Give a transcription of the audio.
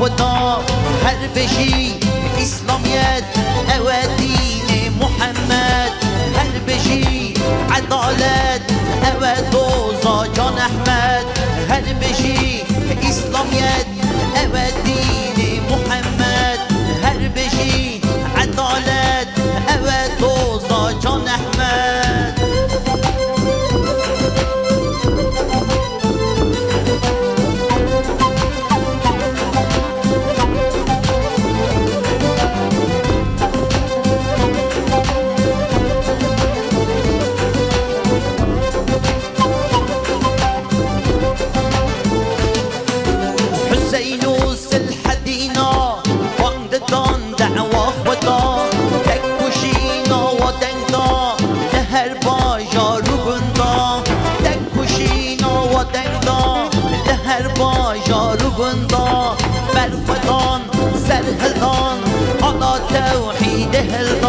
خدا هر بشی اسلامیت او دین محمد هر بشی عدالت او دوزا جان احمد هر بشی اسلامیت او دین محمد هر بشی عدالت او دوزا جان احمد بر خدان سرهدان على توحيد هلدان